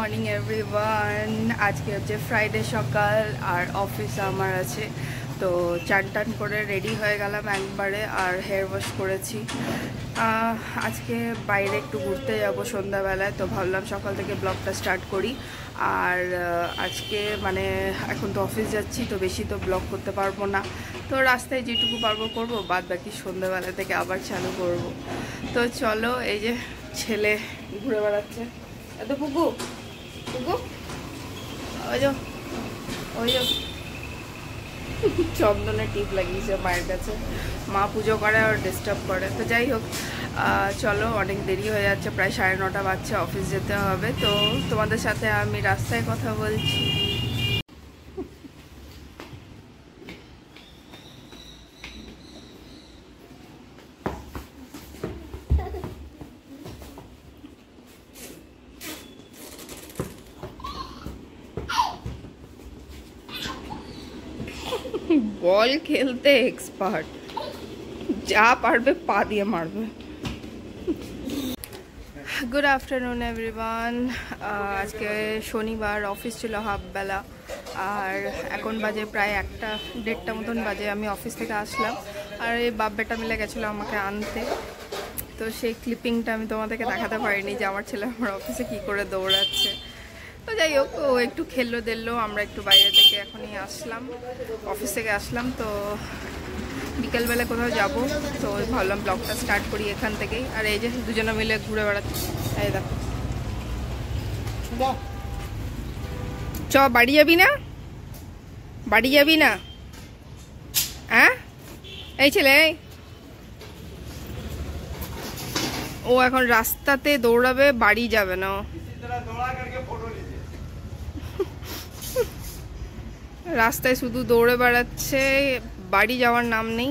Morning everyone. আজকে হচ্ছে Friday সকাল আর অফিস আমার আছে, তো চান টান করে রেডি হয়ে গেলাম একবারে আর হেয়ার ওয়াশ করেছি। আজকে বাইরে একটু ঘুরতে যাব সন্ধ্যাবেলায়, তো ভাবলাম সকাল থেকে ব্লগটা স্টার্ট করি। আর আজকে মানে এখন তো অফিস যাচ্ছি, তো বেশি তো ব্লগ করতে পারবো না, তো রাস্তায় যেটুকু পারবো করবো, বাদ বাকি সন্ধ্যাবেলা থেকে আবার চালু করব। তো চলো, এই যে ছেলে ঘুরে বেড়াচ্ছে, এত পুকু পুকু ওই যে চন্দনের টিপ লাগিয়েছে মায়ের কাছে, মা পুজো করে আর ডিস্টার্ব করে। তো যাই হোক, চলো, অনেক দেরি হয়ে যাচ্ছে, প্রায় 9:30 বাজছে, অফিস যেতে হবে। তো তোমাদের সাথে আমি রাস্তায় কথা বলছি। বল খেলতে এক্সপার্ট, যা পারবে পা দিয়ে মারবে। Good afternoon everyone. আজকে শনিবার, অফিস ছিল হাফ বেলা, আর এখন বাজে প্রায় 1:30 মতন বাজে। আমি অফিস থেকে আসলাম আর এই বাপ বেটা মিলে গেছিলো আমাকে আনতে, তো সেই ক্লিপিংটা আমি তোমাদেরকে দেখাতে পারিনি যে আমার ছেলে আমার অফিসে কী করে দৌড়াচ্ছে। তো যাই হোক, ও একটু খেললো দিল্লো, আমরা একটু বাইরে থেকে এখনই আসলাম, অফিস থেকে আসলাম। তো বিকেলবেলা কোথাও যাব, তো ভাবলাম ব্লগটা স্টার্ট করি এখান থেকেই। আর এই যে দুজনে মিলে ঘুরে বেড়াচ্ছি, এই দেখো। চ, বাড়ি যাবি না? বাড়ি যাবি না? হ্যাঁ এই ছেলে, ও এখন রাস্তাতে দৌড়াবে, বাড়ি যাবে না। রাস্তায় শুধু দৌড়ে বেড়াচ্ছে, বাড়ি যাওয়ার নাম নেই।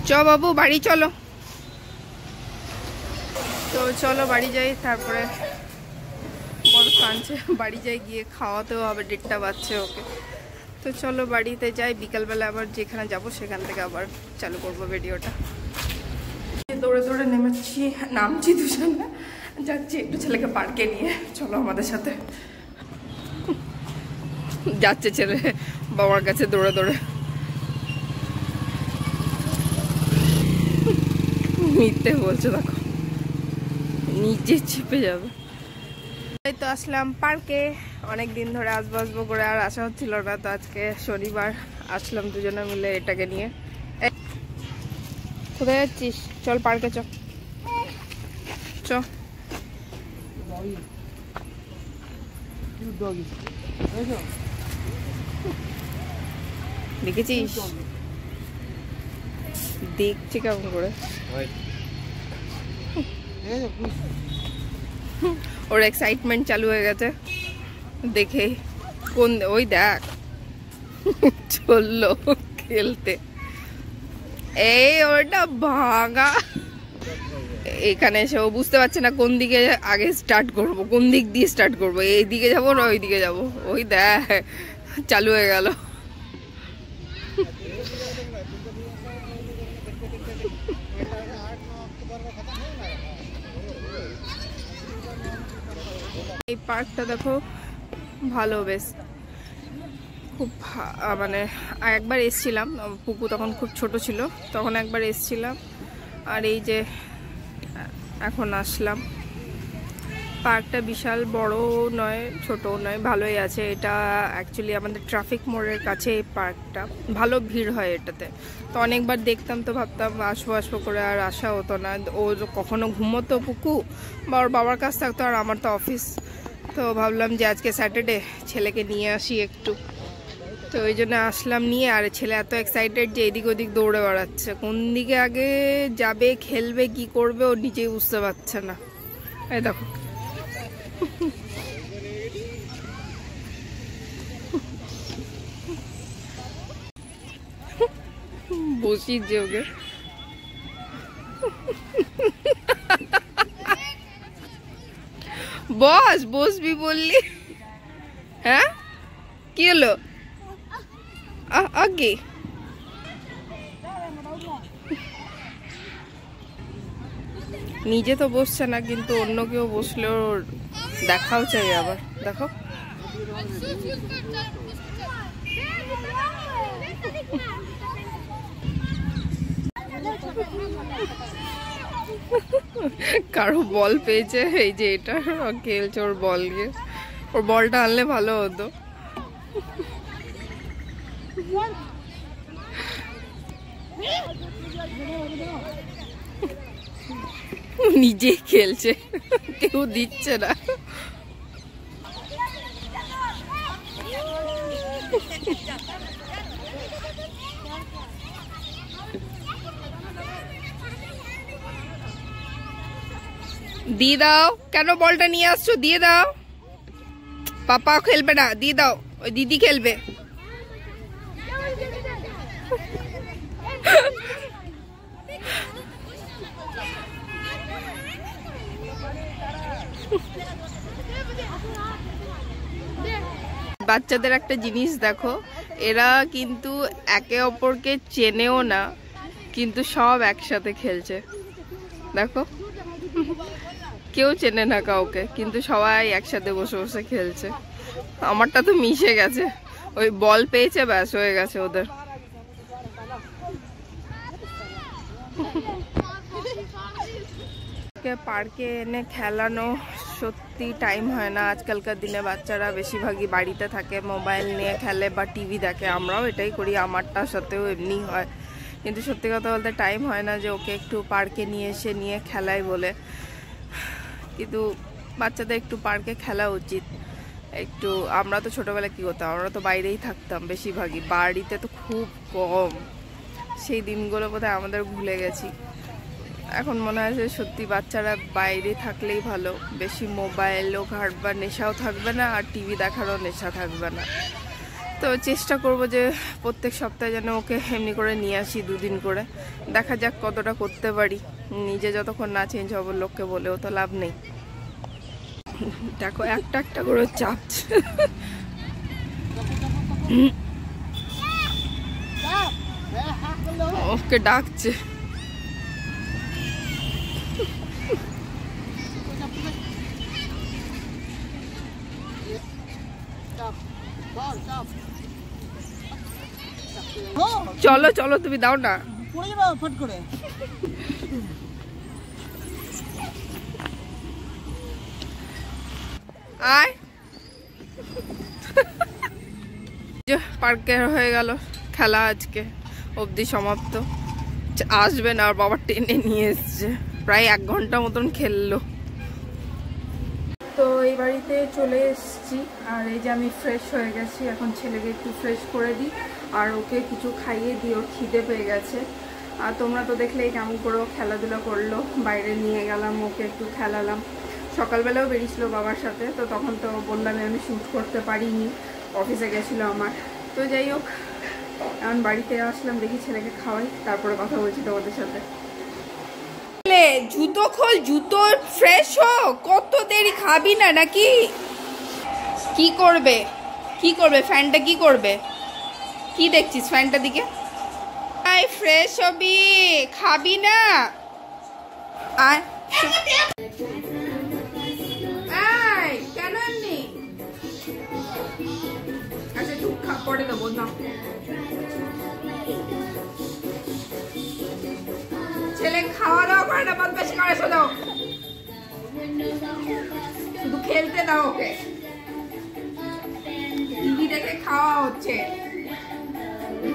চ বাবু, বাড়ি চলো। তো চলো বাড়ি যাই, তারপরে বড় কাঁদছে, বাড়ি যাই, গিয়ে খাওয়াতেও হবে, 1:30 বাজছে ওকে। তো চলো বাড়িতে যাই, বিকালবেলা আবার যেখানে যাব সেখান থেকে আবার চালু করবো ভিডিওটা। দৌড়ে দৌড়ে নামছি দুজনে, যাচ্ছি একটু ছেলেকে পার্কে নিয়ে, চলো আমাদের সাথে। যাচ্ছে ছেলে বাবার কাছে দৌড়ে দৌড়ে, মিথ্যে বলছে, দেখো নিচে চেপে যাবে। এই তো আসলাম পার্কে, অনেক দিন ধরে আসবো করে আর আসা হচ্ছিল না, তো আজকে শনিবার আসলাম দুজনে মিলে এটাকে নিয়ে। কোথায় যাচ্ছিস? চল পার্কে চ। দেখেছিস? দেখছি কেমন করে, ওর এক্সাইটমেন্ট চালু হয়ে গেছে দেখে। কোন ওই দেখ চললো খেলতে, এই ওটা ভাঙা। এখানে এসে ও বুঝতে পারছে না কোন দিকে আগে স্টার্ট করব, কোন দিক দিয়ে স্টার্ট করবো, এই দিকে যাবো না ওই দিকে যাবো। ওই দেখ চালু হয়ে গেল। এই পার্কটা দেখো, ভালো, বেশ খুব মানে একবার এসছিলাম, পুকু তখন খুব ছোট ছিল, তখন একবার এসছিলাম। আর এই যে এখন আসলাম। পার্কটা বিশাল বড় নয়, ছোটও নয়, ভালোই আছে। এটা অ্যাকচুয়ালি আমাদের ট্রাফিক মোড়ের কাছে এই পার্কটা, ভালো ভিড় হয় এটাতে। তো অনেকবার দেখতাম, তো ভাবতাম আসবো করে, আর আসা হতো না। ও কখনো ঘুমোতো পুকু বা ওর বাবার কাছ থাকতো, আর আমার তো অফিস। তো ভাবলাম যে আজকে স্যাটারডে, ছেলেকে নিয়ে আসি একটু, তো ওই জন্য আসলাম নিয়ে। আর ছেলে এত এক্সাইটেড যে এদিক ওদিক দৌড়ে বেড়াচ্ছে, কোন দিকে আগে যাবে, খেলবে, কি করবে ও নিজেই বুঝতে পারছে না। এই দেখো বসিয়ে যে ওকে, বসবি বললি? হ্যাঁ কি হলো? আগে নিজে তো বসছে না, কিন্তু অন্য কেউ বসলেও দেখাও চাই। আবার দেখো, কারো বল পেয়েছে, এই যে এটা খেলছে ওর বল দিয়ে। ওর বলটা আনলে ভালো হতো। নিজে খেলছে, কেউ দিচ্ছে না। দিয়ে দাও, কেন বলটা নিয়ে আসছো? দিয়ে দাও, পাপা খেলবে না, দিয়ে দাও, ওই দিদি খেলবে। বাচ্চাদের একটা জিনিস দেখো, এরা কিন্তু একে অপরকে চেনেও না, কিন্তু সব একসাথে খেলছে। দেখো, কেউ চেনে না কাউকে, কিন্তু সবাই একসাথে বসে বসে খেলছে। আমারটা তো মিশে গেছে, ওই বল পেয়েছে, ব্যাস হয়ে গেছে ওদের। পার্কে এনে খেলানো সত্যি টাইম হয় না। আজকালকার দিনে বাচ্চারা বেশিরভাগই বাড়িতে থাকে, মোবাইল নিয়ে খেলে বা টিভি দেখে। আমরাও এটাই করি, আমারটার সাথেও এমনি হয়। কিন্তু সত্যি কথা বলতে টাইম হয় না যে ওকে একটু পার্কে নিয়ে এসে নিয়ে খেলাই বলে। কিন্তু বাচ্চাদের একটু পার্কে খেলা উচিত। একটু, আমরা তো ছোটবেলায় কি করতাম, আমরা তো বাইরেই থাকতাম বেশিরভাগই, বাড়িতে তো খুব কম। সেই দিনগুলো বোধহয় আমাদের ভুলে গেছি। এখন মনে হয় যে সত্যি বাচ্চারা বাইরে থাকলেই ভালো, বেশি মোবাইলও ঘাঁটবার নেশাও থাকবে না, আর টিভি দেখারও নেশা থাকবে না। তো চেষ্টা করব যে প্রত্যেক সপ্তাহে যেন ওকে এমনি করে নিয়ে আসি, 2 দিন করে। দেখা যাক কতটা করতে পারি। নিজে যতক্ষণ না চেঞ্জ হব, লোককে বলেও তো লাভ নেই। দেখো, একটা একটা করে চাপছে। ওকে ডাকছে। চলো চলো, তুমি দাও না, ফট করে। আয়, পার্কে হয়ে গেল খেলা, আজকে অবধি সমাপ্ত। আসবে না, আর বাবা টেনে নিয়ে এসছে। প্রায় 1 ঘন্টা মতন খেললো। তো এই বাড়িতে চলে এসেছি, আর এই যে আমি ফ্রেশ হয়ে গেছি। এখন ছেলেকে একটু ফ্রেশ করে দিই, আর ওকে কিছু খাইয়ে দিই, ওর খিদে পেয়ে গেছে। আর তোমরা তো দেখলেই কেমন করে খেলাধুলা করলো। বাইরে নিয়ে গেলাম, ওকে একটু খেলালাম। সকালবেলাও বেরিয়েছিল বাবার সাথে, তো তখন তো বললাম আমি শ্যুট করতে পারিনি, অফিসে গেছিলো আমার। তো যাই হোক, এখন বাড়িতে আসলাম, দেখি ছেলেকে খাওয়াই, তারপরে কথা বলছি তোমাদের সাথে। জুতো খোল, জুতো ফ্রেশ হো, কত দেরি, খাবি না নাকি? কি করবে, কি করবে ফ্যানটা, কি করবে, কি দেখছিস ফ্যানটা দিকে? আয় ফ্রেশ হবি, খাবি না? আয় আয়, কেন এমনি? আচ্ছা চুপ, পরে দেবো না। ছেলে খাওয়া দাওয়া করে না, বদমাশি করে শুধু, শুধু খেলতে দাও ওকে। টিভি দেখে খাওয়া হচ্ছে,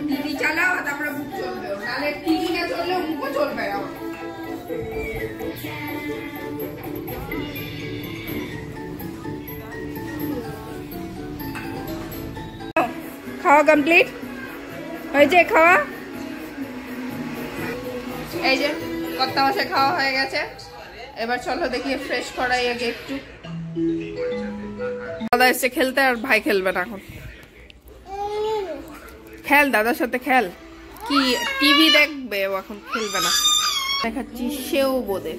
টিভি চালাও, তারপরে মুখ চলবে, নাহলে টিভি না চললে মুখও চলবে না। খাওয়া কমপ্লিট হয়েছে, খাওয়া এই যে কত্তা মাছে খাওয়া হয়ে গেছে। এবার চলো দেখি ফ্রেশ করাই আগে একটু। দাদা এসে খেলতে, আর ভাই খেলবে না এখন। খেল, দাদার সাথে খেল। কি টিভি দেখবে ও, এখন খেলবে না। দেখাচ্ছি সেও বোধে।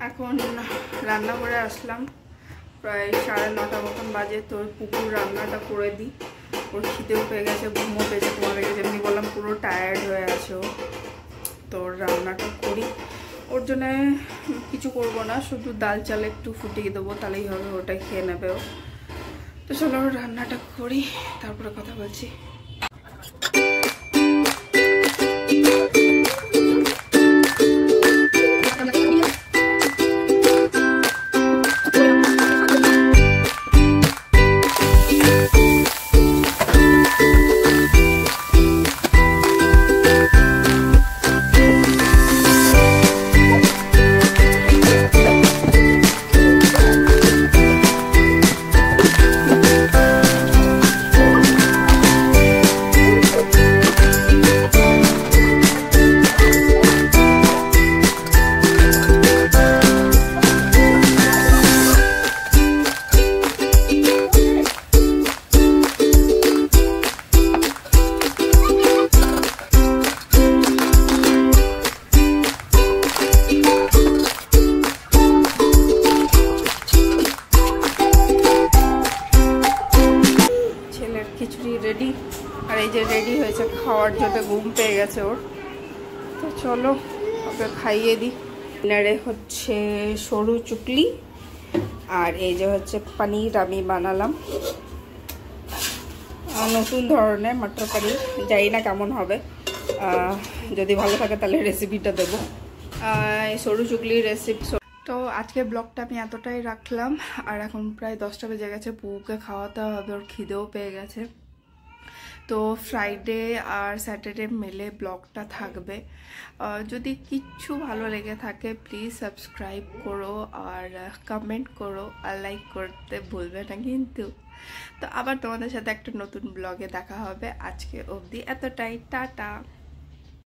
এখন রান্না করে আসলাম, প্রায় 9:30 মতন বাজে। তো পুকুর রান্নাটা করে দিই, ওর খিদেও পেয়ে গেছে, ঘুমও পেয়েছে। তোমাদেরকে যেমনি বললাম পুরো টায়ার্ড হয়ে আছে ও। তো রান্নাটা করি, ওর জন্য কিছু করব না, শুধু ডাল চাল একটু ফুটিয়ে দেবো, তাহলেই হবে, ওটাই খেয়ে নেবে ও। তো চলো রান্নাটা করি, তারপরে কথা বলছি। খিচুড়ি রেডি, আর এই যে রেডি হয়েছে খাওয়ার জন্য, ঘুম পেয়ে গেছে ওর। তো চলো ওকে খাইয়ে দিই। ডিনারে হচ্ছে সরু চুকলি, আর এই যে হচ্ছে পনির আমি বানালাম, নতুন ধরনের মটর পনির, জানি না কেমন হবে, যদি ভালো থাকে তাহলে রেসিপিটা দেবো, সরু চুকলির রেসিপি। তো আজকের ব্লগটা আমি এতটাই রাখলাম, আর এখন প্রায় 10টা বেজে গেছে, পুকুকে খাওয়াতে হবে, ওর খিদেও পেয়ে গেছে। তো ফ্রাইডে আর স্যাটারডে মিলে ব্লগটা থাকবে। যদি কিচ্ছু ভালো লেগে থাকে প্লিজ সাবস্ক্রাইব করো, আর কমেন্ট করো, আর লাইক করতে ভুলবে না কিন্তু। তো আবার তোমাদের সাথে একটা নতুন ব্লগে দেখা হবে, আজকে অবধি এতটাই, টাটা।